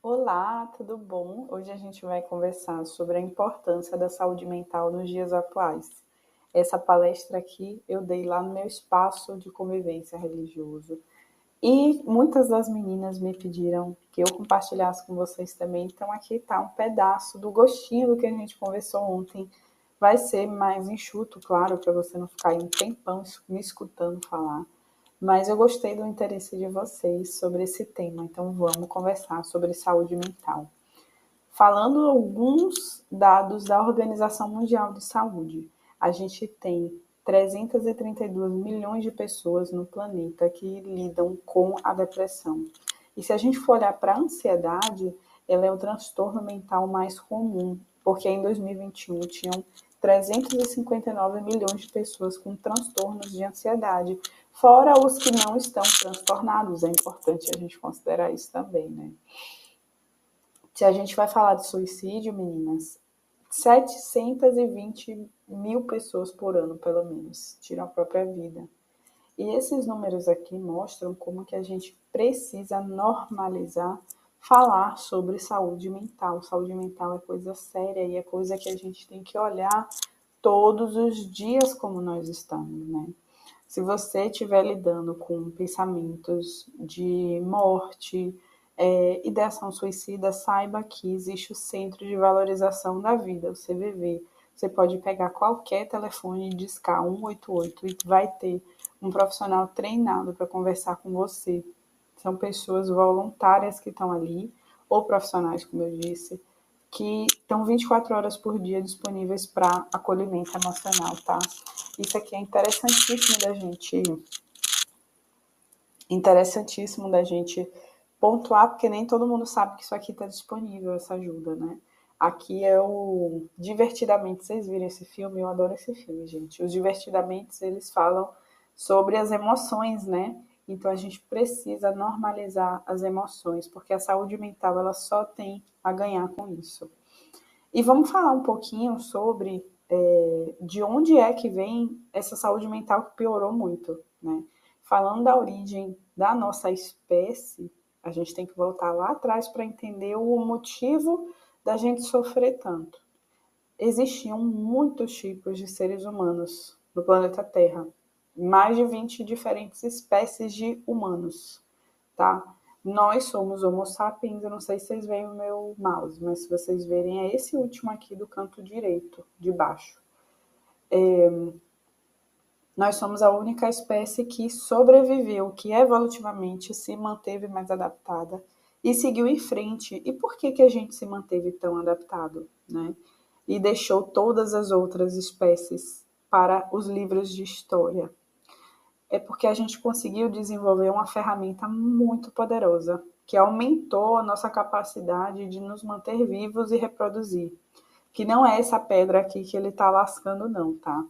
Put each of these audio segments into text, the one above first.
Olá, tudo bom? Hoje a gente vai conversar sobre a importância da saúde mental nos dias atuais. Essa palestra aqui eu dei lá no meu espaço de convivência religioso. E muitas das meninas me pediram que eu compartilhasse com vocês também. Então aqui está um pedaço do gostinho do que a gente conversou ontem. Vai ser mais enxuto, claro, para você não ficar aí um tempão me escutando falar. Mas eu gostei do interesse de vocês sobre esse tema, então vamos conversar sobre saúde mental. Falando alguns dados da Organização Mundial de Saúde, a gente tem 332 milhões de pessoas no planeta que lidam com a depressão. E se a gente for olhar para a ansiedade, ela é o transtorno mental mais comum, porque em 2021 tinham 359 milhões de pessoas com transtornos de ansiedade, fora os que não estão transtornados. É importante a gente considerar isso também, né? Se a gente vai falar de suicídio, meninas, 720 mil pessoas por ano, pelo menos, tiram a própria vida. E esses números aqui mostram como que a gente precisa normalizar falar sobre saúde mental. Saúde mental é coisa séria e é coisa que a gente tem que olhar todos os dias como nós estamos, né? Se você estiver lidando com pensamentos de morte, ideação suicida, saiba que existe o Centro de Valorização da Vida, o CVV. Você pode pegar qualquer telefone e discar 188 e vai ter um profissional treinado para conversar com você. São pessoas voluntárias que estão ali, ou profissionais, como eu disse, que estão 24 horas por dia disponíveis para acolhimento emocional, tá? Isso aqui é interessantíssimo da gente pontuar, porque nem todo mundo sabe que isso aqui está disponível, essa ajuda, né? Aqui é o Divertidamente. Vocês viram esse filme? Eu adoro esse filme, gente. Os Divertidamente, eles falam sobre as emoções, né? Então a gente precisa normalizar as emoções, porque a saúde mental ela só tem a ganhar com isso. E vamos falar um pouquinho sobre de onde é que vem essa saúde mental que piorou muito, né? Falando da origem da nossa espécie, a gente tem que voltar lá atrás para entender o motivo da gente sofrer tanto. Existiam muitos tipos de seres humanos no planeta Terra, mais de 20 diferentes espécies de humanos, tá? Nós somos Homo sapiens, eu não sei se vocês veem o meu mouse, mas se vocês verem, é esse último aqui do canto direito, de baixo. Nós somos a única espécie que sobreviveu, que evolutivamente se manteve mais adaptada e seguiu em frente. E por que, que a gente se manteve tão adaptado, né? E deixou todas as outras espécies para os livros de história? É porque a gente conseguiu desenvolver uma ferramenta muito poderosa, que aumentou a nossa capacidade de nos manter vivos e reproduzir. Que não é essa pedra aqui que ele está lascando, não, tá?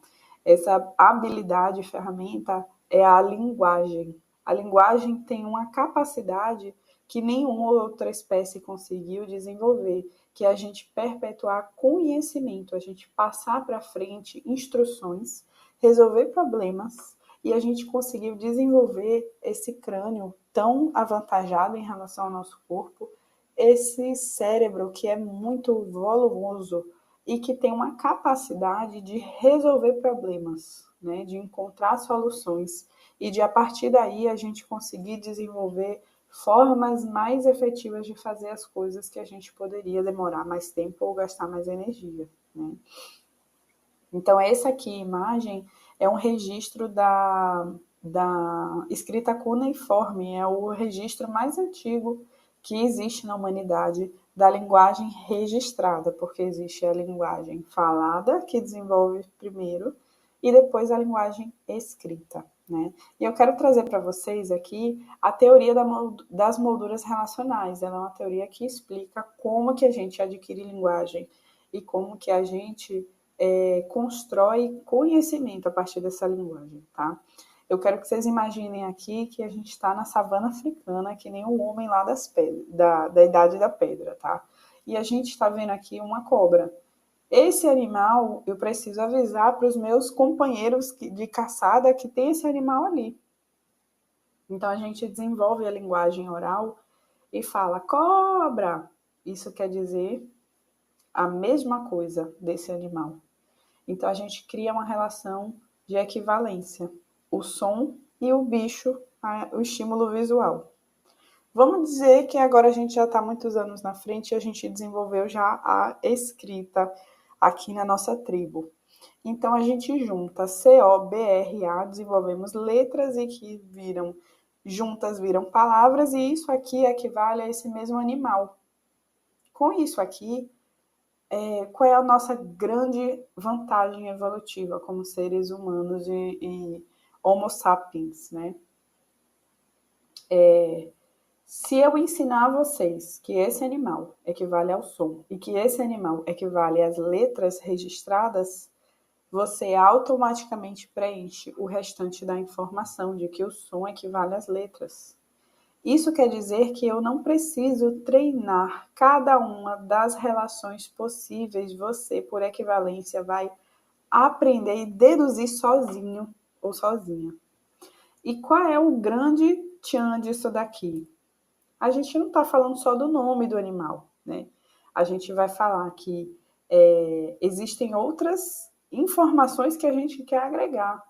Essa habilidade, ferramenta, é a linguagem. A linguagem tem uma capacidade que nenhuma outra espécie conseguiu desenvolver, que é a gente perpetuar conhecimento, a gente passar para frente instruções, resolver problemas e a gente conseguiu desenvolver esse crânio tão avantajado em relação ao nosso corpo, esse cérebro que é muito volumoso e que tem uma capacidade de resolver problemas, né, de encontrar soluções e de a partir daí a gente conseguir desenvolver formas mais efetivas de fazer as coisas que a gente poderia demorar mais tempo ou gastar mais energia, né? Então, essa aqui, imagem, é um registro da escrita cuneiforme, é o registro mais antigo que existe na humanidade da linguagem registrada, porque existe a linguagem falada, que desenvolve primeiro, e depois a linguagem escrita, né? E eu quero trazer para vocês aqui a teoria das molduras relacionais. Ela é uma teoria que explica como que a gente adquire linguagem e como que a gente constrói conhecimento a partir dessa linguagem, tá? Eu quero que vocês imaginem aqui que a gente está na savana africana, que nem o homem lá da Idade da Pedra, tá? E a gente está vendo aqui uma cobra. Esse animal, eu preciso avisar para os meus companheiros de caçada que tem esse animal ali. Então, a gente desenvolve a linguagem oral e fala cobra, isso quer dizer a mesma coisa desse animal. Então a gente cria uma relação de equivalência, o som e o bicho, o estímulo visual. Vamos dizer que agora a gente já está muitos anos na frente e a gente desenvolveu já a escrita aqui na nossa tribo. Então a gente junta COBRA, desenvolvemos letras e que viram juntas viram palavras, e isso aqui equivale a esse mesmo animal. Com isso aqui, qual é a nossa grande vantagem evolutiva como seres humanos e Homo sapiens, né? Se eu ensinar a vocês que esse animal equivale ao som e que esse animal equivale às letras registradas, você automaticamente preenche o restante da informação de que o som equivale às letras. Isso quer dizer que eu não preciso treinar cada uma das relações possíveis, você, por equivalência, vai aprender e deduzir sozinho ou sozinha. E qual é o grande tchan disso daqui? A gente não está falando só do nome do animal, né? A gente vai falar que existem outras informações que a gente quer agregar.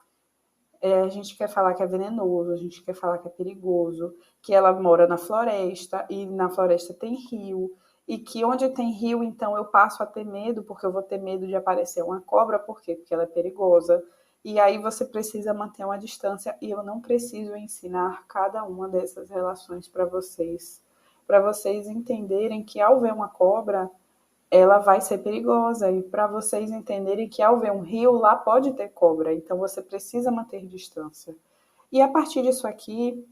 A gente quer falar que é venenoso, a gente quer falar que é perigoso, que ela mora na floresta e na floresta tem rio, e que onde tem rio, então eu passo a ter medo, porque eu vou ter medo de aparecer uma cobra, por quê? Porque ela é perigosa. E aí você precisa manter uma distância e eu não preciso ensinar cada uma dessas relações para vocês entenderem que ao ver uma cobra, ela vai ser perigosa, e para vocês entenderem que ao ver um rio, lá pode ter cobra, então você precisa manter distância. E a partir disso aqui,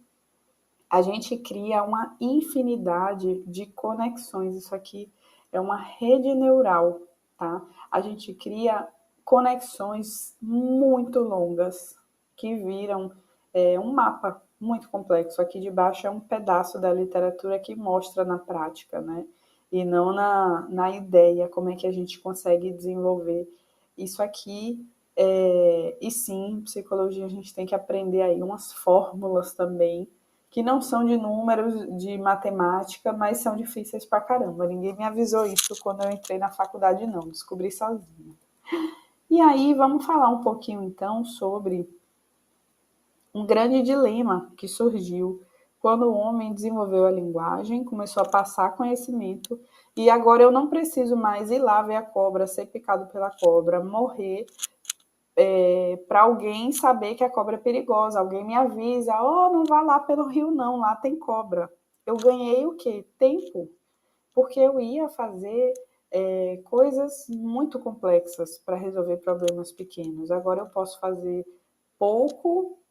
a gente cria uma infinidade de conexões. Isso aqui é uma rede neural, tá? A gente cria conexões muito longas que viram um mapa muito complexo. Aqui de baixo é um pedaço da literatura que mostra na prática, né? E não na ideia, como é que a gente consegue desenvolver isso aqui. E sim, psicologia, a gente tem que aprender aí umas fórmulas também, que não são de números, de matemática, mas são difíceis pra caramba. Ninguém me avisou isso quando eu entrei na faculdade, não. Descobri sozinha. E aí, vamos falar um pouquinho, então, sobre um grande dilema que surgiu quando o homem desenvolveu a linguagem, começou a passar conhecimento, e agora eu não preciso mais ir lá ver a cobra, ser picado pela cobra, morrer, para alguém saber que a cobra é perigosa. Alguém me avisa, não vá lá pelo rio não, lá tem cobra. Eu ganhei o quê? Tempo, porque eu ia fazer coisas muito complexas para resolver problemas pequenos. Agora eu posso fazer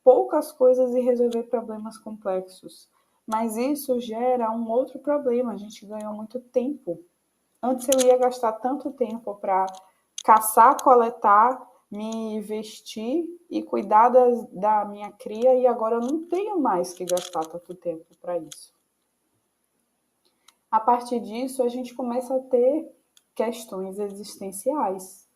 poucas coisas e resolver problemas complexos. Mas isso gera um outro problema, a gente ganhou muito tempo. Antes eu ia gastar tanto tempo para caçar, coletar, me vestir e cuidar da minha cria, e agora eu não tenho mais que gastar tanto tempo para isso. A partir disso, a gente começa a ter questões existenciais,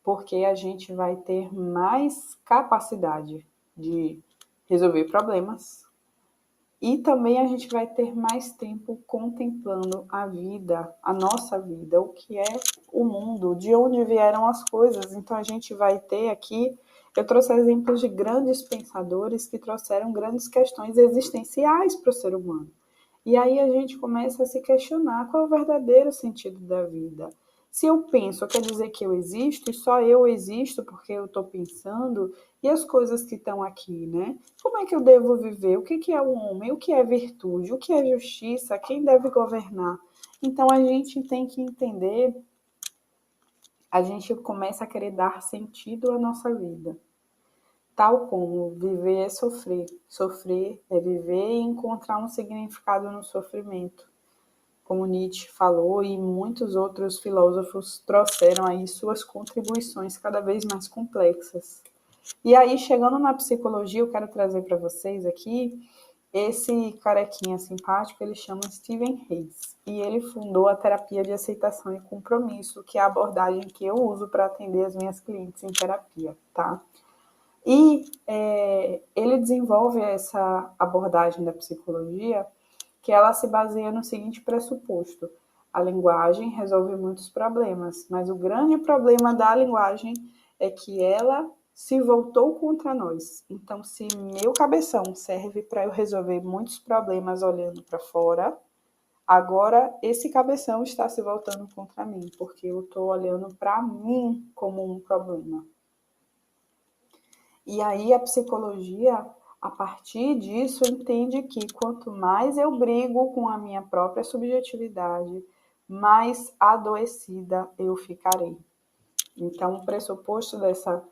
porque a gente vai ter mais capacidade de resolver problemas, e também a gente vai ter mais tempo contemplando a vida, a nossa vida, o que é o mundo, de onde vieram as coisas. Então a gente vai ter aqui, eu trouxe exemplos de grandes pensadores que trouxeram grandes questões existenciais para o ser humano. E aí a gente começa a se questionar qual é o verdadeiro sentido da vida. Se eu penso, quer dizer que eu existo e só eu existo porque eu estou pensando, e as coisas que estão aqui, né? Como é que eu devo viver? O que é o homem? O que é virtude? O que é justiça? Quem deve governar? Então a gente tem que entender, a gente começa a querer dar sentido à nossa vida. Tal como viver é sofrer, sofrer é viver e encontrar um significado no sofrimento. Como Nietzsche falou, e muitos outros filósofos trouxeram aí suas contribuições cada vez mais complexas. E aí, chegando na psicologia, eu quero trazer para vocês aqui esse carequinha simpático, ele chama Steven Hayes, e ele fundou a terapia de aceitação e compromisso, que é a abordagem que eu uso para atender as minhas clientes em terapia, tá? E ele desenvolve essa abordagem da psicologia que ela se baseia no seguinte pressuposto: a linguagem resolve muitos problemas, mas o grande problema da linguagem é que ela se voltou contra nós. Então, se meu cabeção serve para eu resolver muitos problemas olhando para fora, agora esse cabeção está se voltando contra mim, porque eu estou olhando para mim como um problema. E aí a psicologia, a partir disso, entende que quanto mais eu brigo com a minha própria subjetividade, mais adoecida eu ficarei. Então, o pressuposto dessa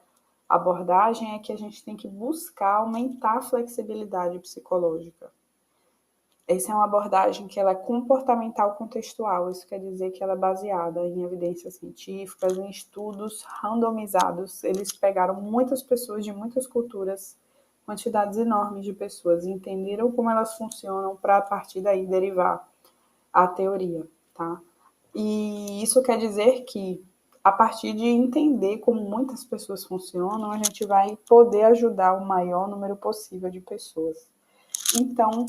abordagem é que a gente tem que buscar aumentar a flexibilidade psicológica. Essa é uma abordagem que ela é comportamental contextual, isso quer dizer que ela é baseada em evidências científicas, em estudos randomizados. Eles pegaram muitas pessoas de muitas culturas, quantidades enormes de pessoas, e entenderam como elas funcionam para a partir daí derivar a teoria, tá? E isso quer dizer que a partir de entender como muitas pessoas funcionam, a gente vai poder ajudar o maior número possível de pessoas. Então,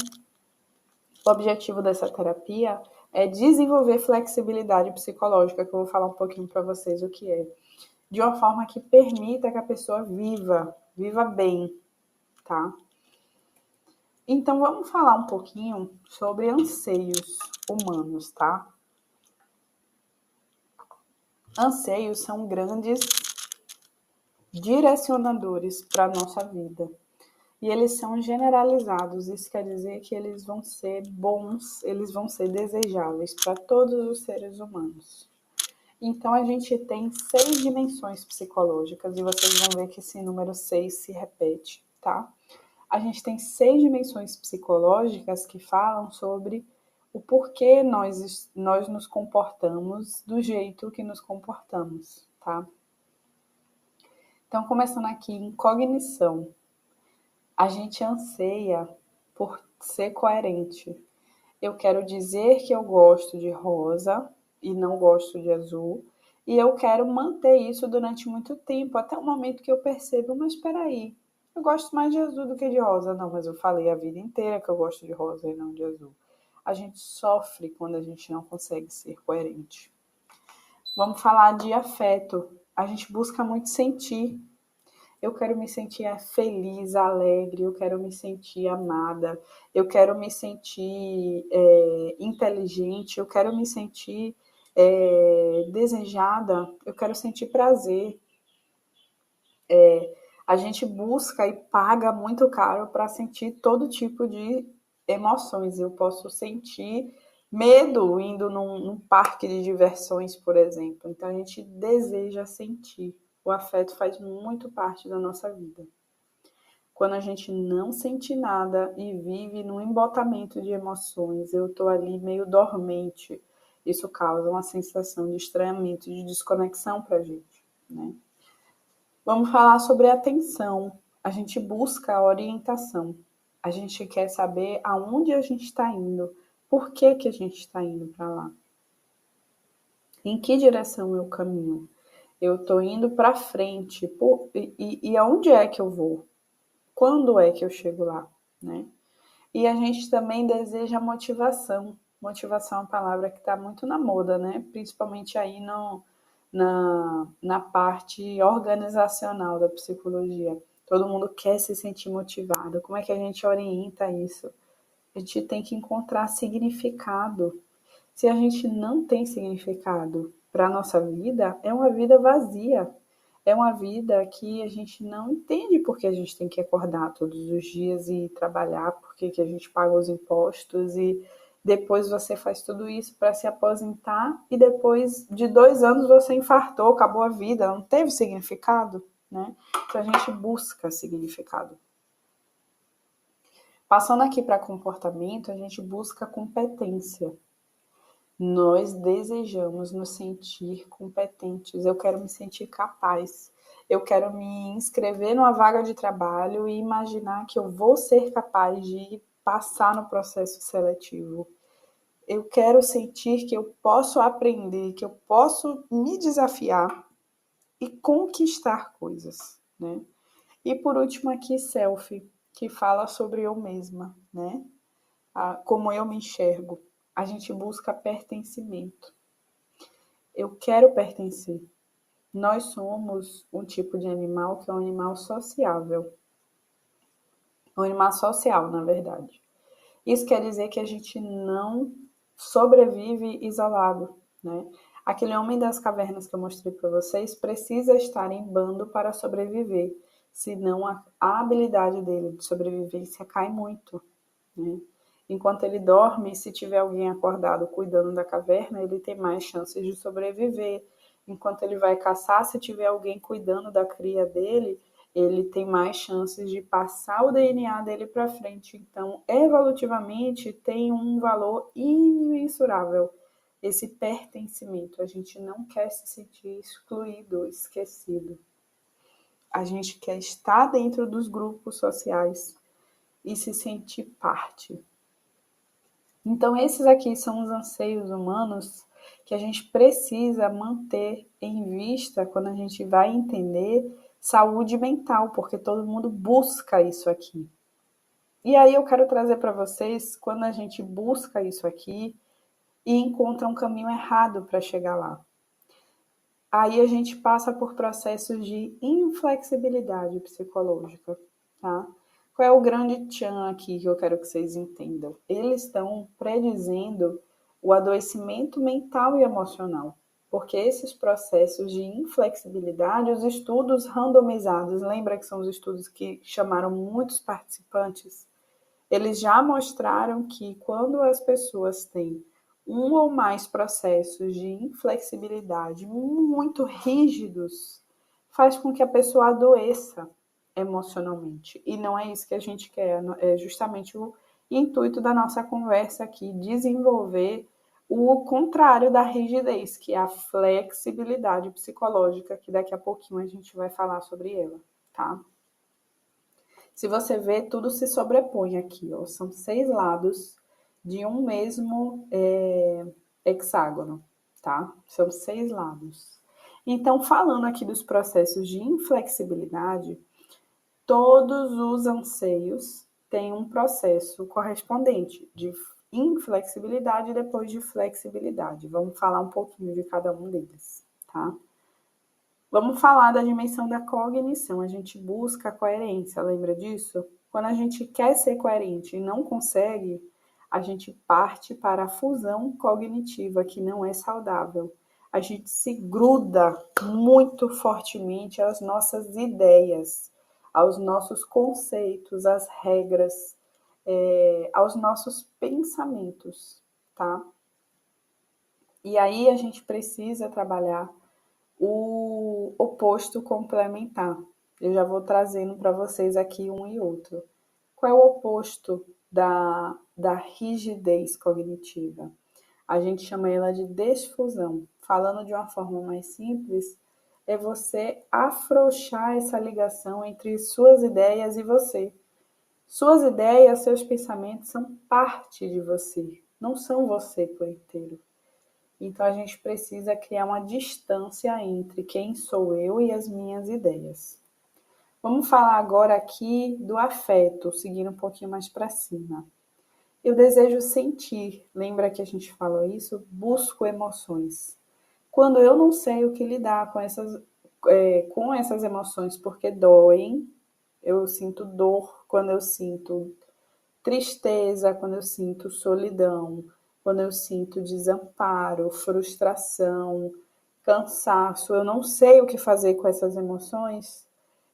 o objetivo dessa terapia é desenvolver flexibilidade psicológica, que eu vou falar um pouquinho para vocês o que é, de uma forma que permita que a pessoa viva bem, tá? Então vamos falar um pouquinho sobre anseios humanos, tá? Anseios são grandes direcionadores para a nossa vida. E eles são generalizados, isso quer dizer que eles vão ser bons, eles vão ser desejáveis para todos os seres humanos. Então, a gente tem 6 dimensões psicológicas, e vocês vão ver que esse número 6 se repete, tá? A gente tem 6 dimensões psicológicas que falam sobre o porquê nós nos comportamos do jeito que nos comportamos, tá? Então, começando aqui em cognição. A gente anseia por ser coerente. Eu quero dizer que eu gosto de rosa e não gosto de azul, e eu quero manter isso durante muito tempo, até o momento que eu percebo, mas espera aí, eu gosto mais de azul do que de rosa. Não, mas eu falei a vida inteira que eu gosto de rosa e não de azul. A gente sofre quando a gente não consegue ser coerente. Vamos falar de afeto. A gente busca muito sentir. Eu quero me sentir feliz, alegre, eu quero me sentir amada, eu quero me sentir inteligente, eu quero me sentir desejada, eu quero sentir prazer. A gente busca e paga muito caro para sentir todo tipo de emoções. Eu posso sentir medo indo num parque de diversões, por exemplo. Então a gente deseja sentir. O afeto faz muito parte da nossa vida. Quando a gente não sente nada e vive num embotamento de emoções, eu estou ali meio dormente. Isso causa uma sensação de estranhamento, de desconexão para a gente, né? Vamos falar sobre a atenção. A gente busca a orientação. A gente quer saber aonde a gente está indo, por que a gente está indo para lá, em que direção eu caminho. Eu estou indo para frente, e aonde é que eu vou? Quando é que eu chego lá, né? E a gente também deseja motivação. Motivação é uma palavra que está muito na moda, né? Principalmente aí na parte organizacional da psicologia. Todo mundo quer se sentir motivado. Como é que a gente orienta isso? A gente tem que encontrar significado. Se a gente não tem significado para a nossa vida, é uma vida vazia. É uma vida que a gente não entende porque a gente tem que acordar todos os dias e trabalhar, porque que a gente paga os impostos e depois você faz tudo isso para se aposentar e depois de 2 anos você infartou, acabou a vida, não teve significado, né? Então a gente busca significado. Passando aqui para comportamento, a gente busca competência. Nós desejamos nos sentir competentes. Eu quero me sentir capaz. Eu quero me inscrever numa vaga de trabalho e imaginar que eu vou ser capaz de passar no processo seletivo. Eu quero sentir que eu posso aprender, que eu posso me desafiar e conquistar coisas, né? E por último aqui, selfie, que fala sobre eu mesma, né? como eu me enxergo. A gente busca pertencimento. Eu quero pertencer. Nós somos um tipo de animal que é um animal sociável. Um animal social, na verdade. Isso quer dizer que a gente não sobrevive isolado, né? Aquele homem das cavernas que eu mostrei para vocês precisa estar em bando para sobreviver, senão a habilidade dele de sobrevivência cai muito, né? Enquanto ele dorme, se tiver alguém acordado cuidando da caverna, ele tem mais chances de sobreviver. Enquanto ele vai caçar, se tiver alguém cuidando da cria dele, ele tem mais chances de passar o DNA dele para frente. Então, evolutivamente, tem um valor imensurável esse pertencimento. A gente não quer se sentir excluído, esquecido. A gente quer estar dentro dos grupos sociais e se sentir parte. Então, esses aqui são os anseios humanos que a gente precisa manter em vista quando a gente vai entender saúde mental, porque todo mundo busca isso aqui. E aí eu quero trazer para vocês quando a gente busca isso aqui e encontra um caminho errado para chegar lá. Aí a gente passa por processos de inflexibilidade psicológica, tá? Qual é o grande tchan aqui que eu quero que vocês entendam? Eles estão predizendo o adoecimento mental e emocional, porque esses processos de inflexibilidade, os estudos randomizados, lembra que são os estudos que chamaram muitos participantes? Eles já mostraram que quando as pessoas têm um ou mais processos de inflexibilidade muito rígidos, faz com que a pessoa adoeça emocionalmente. E não é isso que a gente quer, é justamente o intuito da nossa conversa aqui, desenvolver o contrário da rigidez, que é a flexibilidade psicológica, que daqui a pouquinho a gente vai falar sobre ela, tá? Se você ver, tudo se sobrepõe aqui, ó. São 6 lados de um mesmo hexágono, tá? São 6 lados. Então, falando aqui dos processos de inflexibilidade, todos os anseios têm um processo correspondente de inflexibilidade e depois de flexibilidade. Vamos falar um pouquinho de cada um deles, tá? Vamos falar da dimensão da cognição. A gente busca a coerência, lembra disso? Quando a gente quer ser coerente e não consegue, a gente parte para a fusão cognitiva, que não é saudável. A gente se gruda muito fortemente às nossas ideias, aos nossos conceitos, às regras, aos nossos pensamentos, tá? E aí a gente precisa trabalhar o oposto complementar. Eu já vou trazendo para vocês aqui um e outro. Qual é o oposto da rigidez cognitiva? A gente chama ela de desfusão. Falando de uma forma mais simples, é você afrouxar essa ligação entre suas ideias e você. Suas ideias, seus pensamentos são parte de você, não são você por inteiro. Então a gente precisa criar uma distância entre quem sou eu e as minhas ideias. Vamos falar agora aqui do afeto, seguindo um pouquinho mais para cima. Eu desejo sentir, lembra que a gente falou isso? Busco emoções. Quando eu não sei o que lidar com essas emoções, porque doem, eu sinto dor quando eu sinto tristeza, quando eu sinto solidão, quando eu sinto desamparo, frustração, cansaço, eu não sei o que fazer com essas emoções,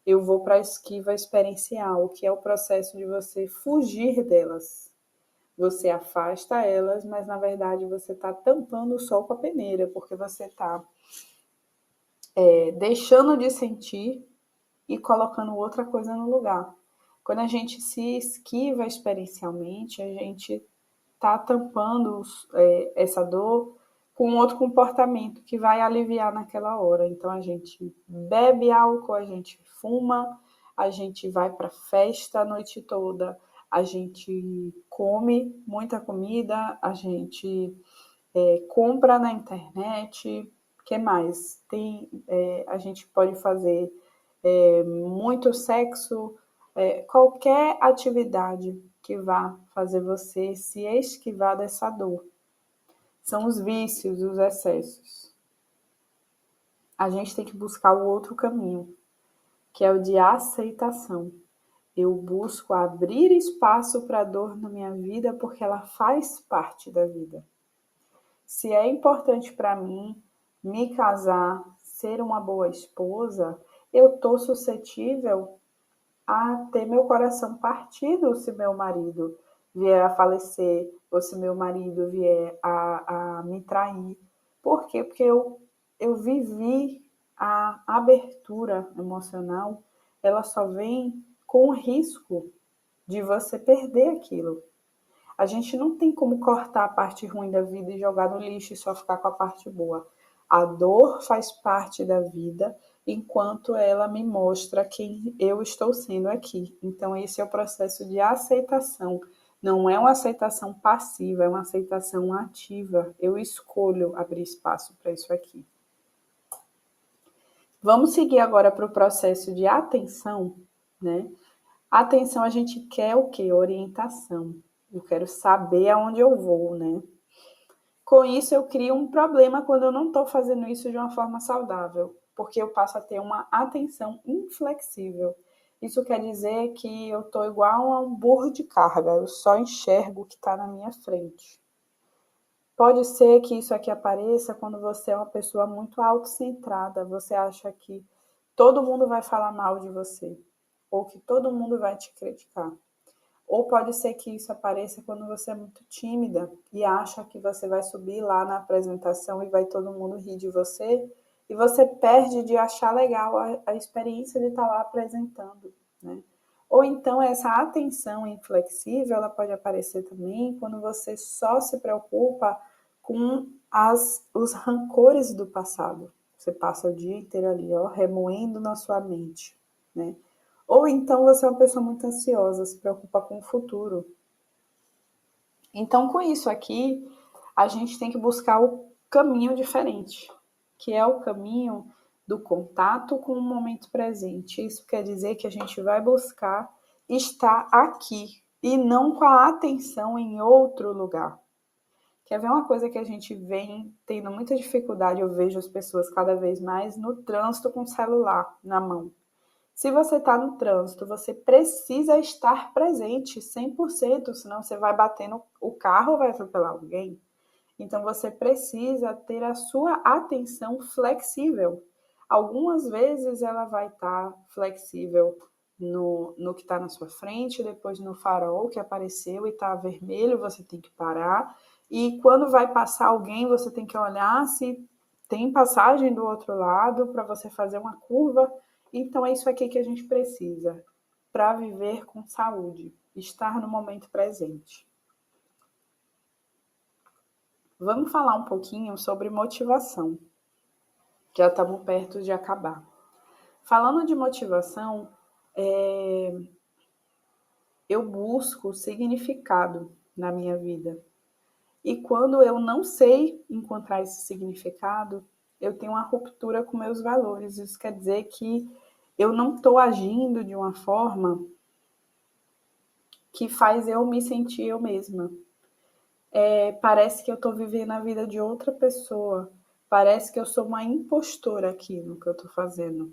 eu vou para a esquiva experiencial, que é o processo de você fugir delas. Você afasta elas, mas na verdade você está tampando o sol com a peneira, porque você está deixando de sentir e colocando outra coisa no lugar. Quando a gente se esquiva experiencialmente, a gente está tampando essa dor com outro comportamento que vai aliviar naquela hora. Então a gente bebe álcool, a gente fuma, a gente vai para festa a noite toda, a gente come muita comida, a gente compra na internet. O que mais? A gente pode fazer muito sexo, qualquer atividade que vá fazer você se esquivar dessa dor. São os vícios, os excessos. A gente tem que buscar o outro caminho, que é o de aceitação. Eu busco abrir espaço para a dor na minha vida porque ela faz parte da vida. Se é importante para mim me casar, ser uma boa esposa, eu estou suscetível a ter meu coração partido se meu marido vier a falecer ou se meu marido vier a me trair. Por quê? Porque eu vivi a abertura emocional, ela só vem com o risco de você perder aquilo. A gente não tem como cortar a parte ruim da vida e jogar no lixo e só ficar com a parte boa. A dor faz parte da vida enquanto ela me mostra quem eu estou sendo aqui. Então, esse é o processo de aceitação. Não é uma aceitação passiva, é uma aceitação ativa. Eu escolho abrir espaço para isso aqui. Vamos seguir agora para o processo de atenção, né? Atenção, a gente quer o quê? Orientação. Eu quero saber aonde eu vou, né? Com isso, eu crio um problema quando eu não estou fazendo isso de uma forma saudável, porque eu passo a ter uma atenção inflexível. Isso quer dizer que eu estou igual a um burro de carga, eu só enxergo o que está na minha frente. Pode ser que isso aqui apareça quando você é uma pessoa muito autocentrada, você acha que todo mundo vai falar mal de você, ou que todo mundo vai te criticar. Ou pode ser que isso apareça quando você é muito tímida e acha que você vai subir lá na apresentação e vai todo mundo rir de você, e você perde de achar legal a experiência de estar lá apresentando, né? Ou então essa atenção inflexível, ela pode aparecer também quando você só se preocupa com os rancores do passado. Você passa o dia inteiro ali, ó, remoendo na sua mente, né? Ou então você é uma pessoa muito ansiosa, se preocupa com o futuro. Então, com isso aqui, a gente tem que buscar o caminho diferente, que é o caminho do contato com o momento presente. Isso quer dizer que a gente vai buscar estar aqui e não com a atenção em outro lugar. Quer ver uma coisa que a gente vem tendo muita dificuldade, eu vejo as pessoas cada vez mais no trânsito com o celular na mão. Se você está no trânsito, você precisa estar presente 100%, senão você vai bater o carro ou vai atropelar alguém. Então, você precisa ter a sua atenção flexível. Algumas vezes ela vai estar flexível no que está na sua frente, depois no farol que apareceu e está vermelho, você tem que parar. E quando vai passar alguém, você tem que olhar se tem passagem do outro lado para você fazer uma curva. Então, é isso aqui que a gente precisa para viver com saúde, estar no momento presente. Vamos falar um pouquinho sobre motivação. Já estamos perto de acabar. Falando de motivação, eu busco significado na minha vida. E quando eu não sei encontrar esse significado, eu tenho uma ruptura com meus valores. Isso quer dizer que eu não estou agindo de uma forma que faz eu me sentir eu mesma. Parece que eu estou vivendo a vida de outra pessoa. Parece que eu sou uma impostora aqui no que eu estou fazendo.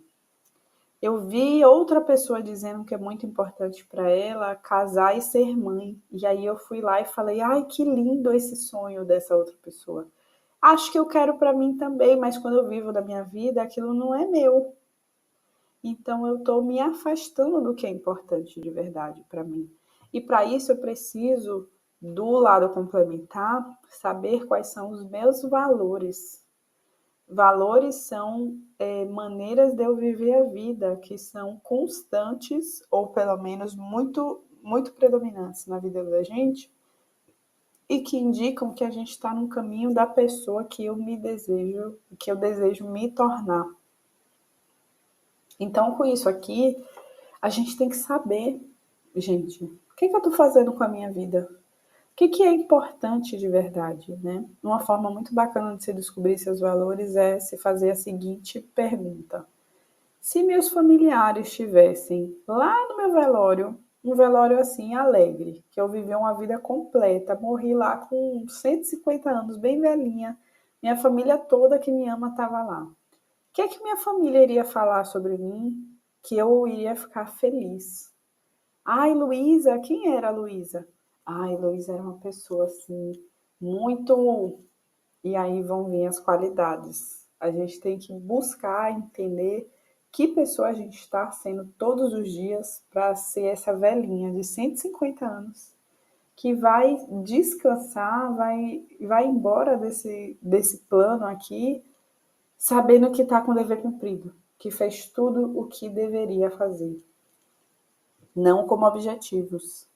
Eu vi outra pessoa dizendo que é muito importante para ela casar e ser mãe. E aí eu fui lá e falei, ai, que lindo esse sonho dessa outra pessoa. Acho que eu quero para mim também, mas quando eu vivo da minha vida, aquilo não é meu. Então eu estou me afastando do que é importante de verdade para mim. E para isso eu preciso, do lado complementar, saber quais são os meus valores. Valores são maneiras de eu viver a vida que são constantes, ou pelo menos muito, muito predominantes na vida da gente, e que indicam que a gente está no caminho da pessoa que eu desejo me tornar. Então, com isso aqui, a gente tem que saber, gente, o que eu estou fazendo com a minha vida? O que é importante de verdade, né? Uma forma muito bacana de se descobrir seus valores é se fazer a seguinte pergunta. Se meus familiares estivessem lá no meu velório, um velório assim, alegre, que eu vivi uma vida completa, morri lá com 150 anos, bem velhinha, minha família toda que me ama estava lá. O que é que minha família iria falar sobre mim que eu iria ficar feliz? Ai, Luísa, quem era a Luísa? Ai, Luísa era uma pessoa assim, muito. E aí vão vir as qualidades. A gente tem que buscar entender que pessoa a gente está sendo todos os dias para ser essa velhinha de 150 anos que vai descansar, vai embora desse plano aqui, sabendo que está com o dever cumprido, que fez tudo o que deveria fazer. Não como objetivos,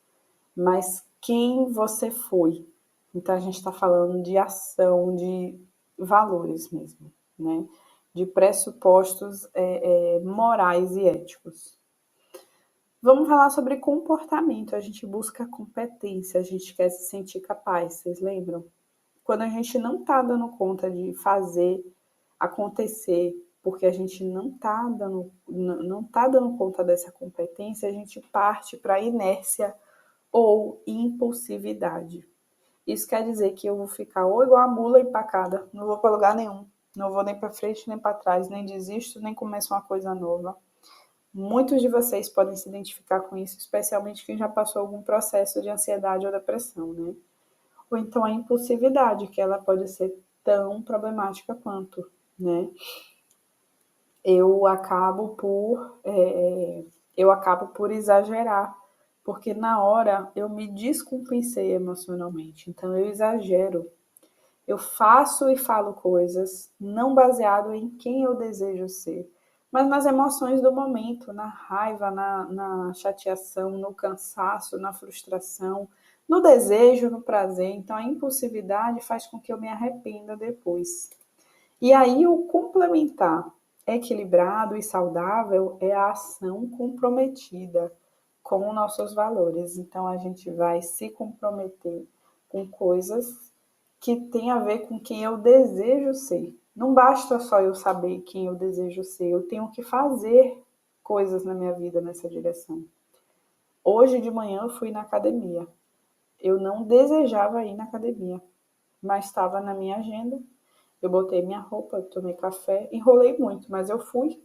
mas quem você foi. Então a gente está falando de ação, de valores mesmo, né? De pressupostos morais e éticos. Vamos falar sobre comportamento. A gente busca competência, a gente quer se sentir capaz, vocês lembram? Quando a gente não está dando conta de fazer acontecer, porque a gente não tá dando conta dessa competência, a gente parte para a inércia ou impulsividade. Isso quer dizer que eu vou ficar ou igual a mula empacada, não vou para lugar nenhum, não vou nem para frente nem para trás, nem desisto, nem começo uma coisa nova. Muitos de vocês podem se identificar com isso, especialmente quem já passou algum processo de ansiedade ou depressão, né? Ou então a impulsividade, que ela pode ser tão problemática quanto, né? Eu acabo por exagerar, porque na hora eu me descompensei emocionalmente, então eu exagero. Eu faço e falo coisas não baseado em quem eu desejo ser, mas nas emoções do momento, na raiva, na chateação, no cansaço, na frustração, no desejo, no prazer. Então a impulsividade faz com que eu me arrependa depois. E aí o complementar equilibrado e saudável é a ação comprometida com nossos valores. Então a gente vai se comprometer com coisas que têm a ver com quem eu desejo ser. Não basta só eu saber quem eu desejo ser, eu tenho que fazer coisas na minha vida nessa direção. Hoje de manhã eu fui na academia. Eu não desejava ir na academia, mas estava na minha agenda. Eu botei minha roupa, tomei café, enrolei muito, mas eu fui.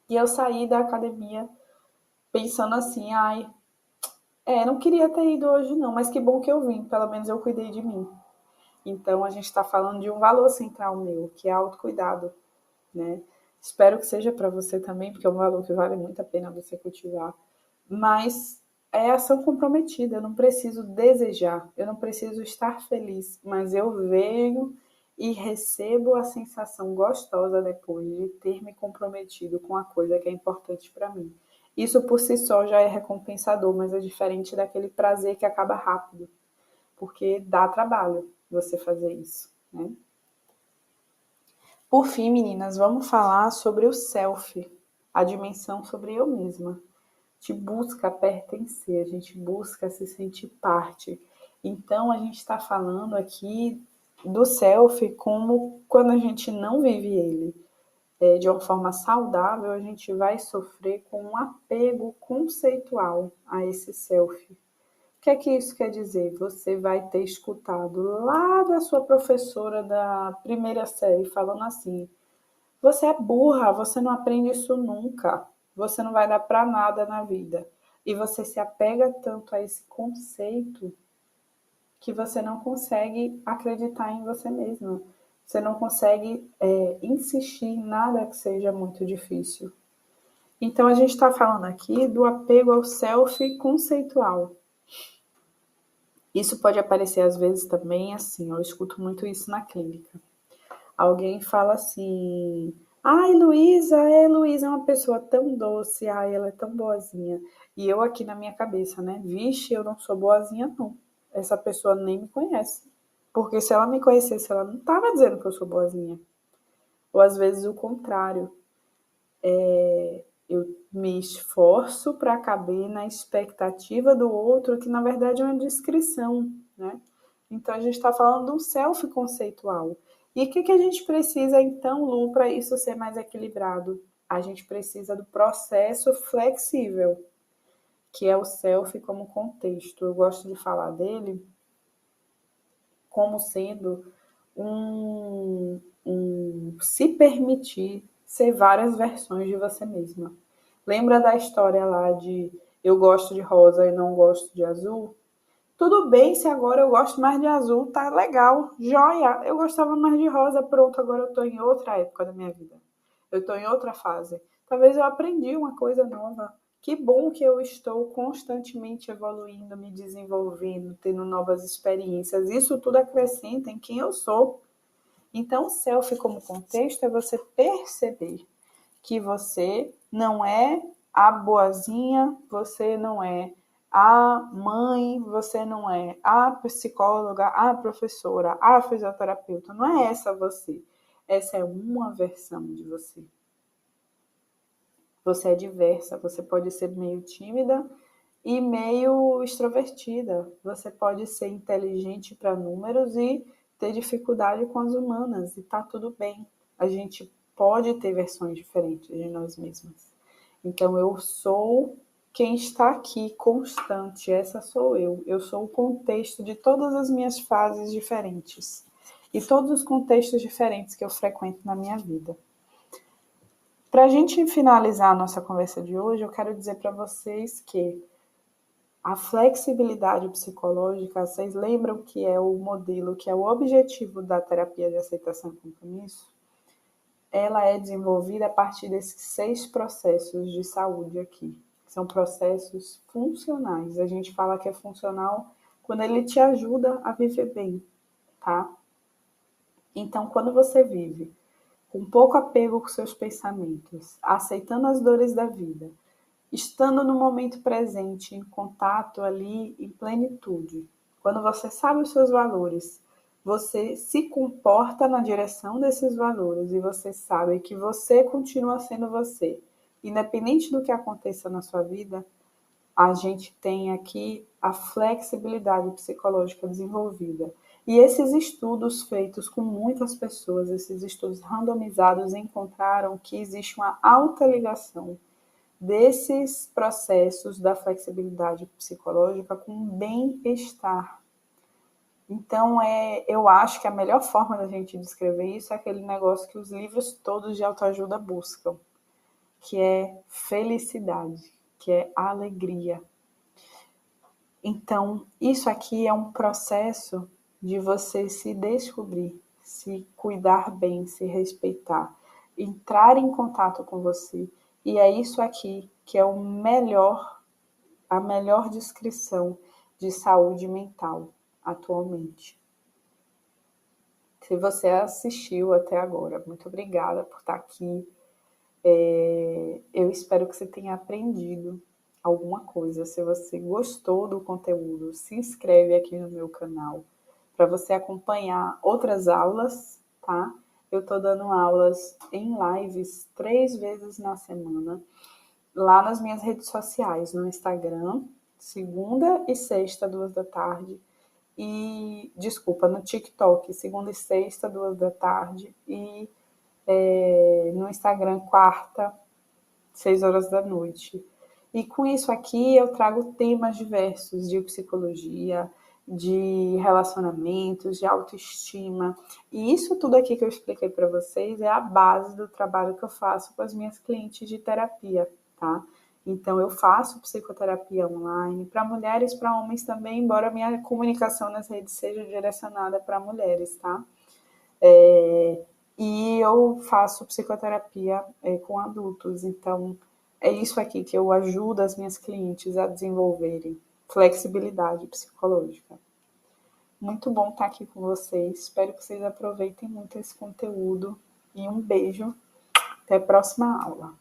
E eu saí da academia pensando assim, ai, não queria ter ido hoje não, mas que bom que eu vim, pelo menos eu cuidei de mim. Então a gente está falando de um valor central meu, que é autocuidado, né? Espero que seja para você também, porque é um valor que vale muito a pena você cultivar. Mas é ação comprometida, eu não preciso desejar, eu não preciso estar feliz, mas eu venho e recebo a sensação gostosa depois de ter me comprometido com a coisa que é importante para mim. Isso por si só já é recompensador, mas é diferente daquele prazer que acaba rápido, porque dá trabalho você fazer isso, né? Por fim, meninas, vamos falar sobre o self, a dimensão sobre eu mesma. A gente busca pertencer, a gente busca se sentir parte. Então, a gente está falando aqui do self como quando a gente não vive ele de uma forma saudável, a gente vai sofrer com um apego conceitual a esse self. O que é que isso quer dizer? Você vai ter escutado lá da sua professora da primeira série falando assim: você é burra, você não aprende isso nunca, você não vai dar para nada na vida. E você se apega tanto a esse conceito que você não consegue acreditar em você mesma. Você não consegue insistir em nada que seja muito difícil. Então a gente está falando aqui do apego ao self conceitual. Isso pode aparecer às vezes também assim, eu escuto muito isso na clínica. Alguém fala assim: ai, Luísa é uma pessoa tão doce, ai, ela é tão boazinha. E eu aqui na minha cabeça, né? Vixe, eu não sou boazinha, não. Essa pessoa nem me conhece. Porque se ela me conhecesse, ela não estava dizendo que eu sou boazinha. Ou às vezes o contrário. Eu me esforço para caber na expectativa do outro, que na verdade é uma descrição, né? Então a gente está falando de um self conceitual. E o que a gente precisa então, Lu, para isso ser mais equilibrado? A gente precisa do processo flexível. que é o self como contexto. Eu gosto de falar dele como sendo se permitir ser várias versões de você mesma. Lembra da história lá de eu gosto de rosa e não gosto de azul? Tudo bem se agora eu gosto mais de azul, tá legal, joia. Eu gostava mais de rosa, pronto, agora eu tô em outra época da minha vida. Eu tô em outra fase. Talvez eu aprendi uma coisa nova. Que bom que eu estou constantemente evoluindo, me desenvolvendo, tendo novas experiências. Isso tudo acrescenta em quem eu sou. Então, o self como contexto é você perceber que você não é a boazinha, você não é a mãe, você não é a psicóloga, a professora, a fisioterapeuta. Não é essa você. Essa é uma versão de você. Você é diversa, você pode ser meio tímida e meio extrovertida. Você pode ser inteligente para números e ter dificuldade com as humanas, e tá tudo bem. A gente pode ter versões diferentes de nós mesmas. Então, eu sou quem está aqui, constante, essa sou eu. Eu sou o contexto de todas as minhas fases diferentes e todos os contextos diferentes que eu frequento na minha vida. Para a gente finalizar a nossa conversa de hoje, eu quero dizer para vocês que a flexibilidade psicológica, vocês lembram que é o modelo, que é o objetivo da terapia de aceitação e compromisso? Ela é desenvolvida a partir desses 6 processos de saúde aqui. São processos funcionais. A gente fala que é funcional quando ele te ajuda a viver bem, tá? Então, quando você vive com pouco apego com seus pensamentos, aceitando as dores da vida, estando no momento presente, em contato ali, em plenitude. Quando você sabe os seus valores, você se comporta na direção desses valores e você sabe que você continua sendo você. Independente do que aconteça na sua vida, a gente tem aqui a flexibilidade psicológica desenvolvida. E esses estudos feitos com muitas pessoas, esses estudos randomizados, encontraram que existe uma alta ligação desses processos da flexibilidade psicológica com bem-estar. Então, eu acho que a melhor forma da gente descrever isso é aquele negócio que os livros todos de autoajuda buscam, que é felicidade, que é alegria. Então, isso aqui é um processo de você se descobrir, se cuidar bem, se respeitar, entrar em contato com você. E é isso aqui que é a melhor descrição de saúde mental atualmente. Se você assistiu até agora, muito obrigada por estar aqui. Eu espero que você tenha aprendido alguma coisa. Se você gostou do conteúdo, se inscreve aqui no meu canal para você acompanhar outras aulas, tá? Eu estou dando aulas em lives 3 vezes na semana, lá nas minhas redes sociais, no Instagram, segunda e sexta, 2 da tarde, no TikTok, segunda e sexta, 2 da tarde, e no Instagram, quarta, 6 horas da noite. E com isso aqui eu trago temas diversos de psicologia, de relacionamentos, de autoestima. E isso tudo aqui que eu expliquei para vocês é a base do trabalho que eu faço com as minhas clientes de terapia, tá? Então, eu faço psicoterapia online para mulheres, para homens também, embora a minha comunicação nas redes seja direcionada para mulheres, tá? E eu faço psicoterapia com adultos, então é isso aqui que eu ajudo as minhas clientes a desenvolverem flexibilidade psicológica. Muito bom estar aqui com vocês, espero que vocês aproveitem muito esse conteúdo e um beijo, até a próxima aula.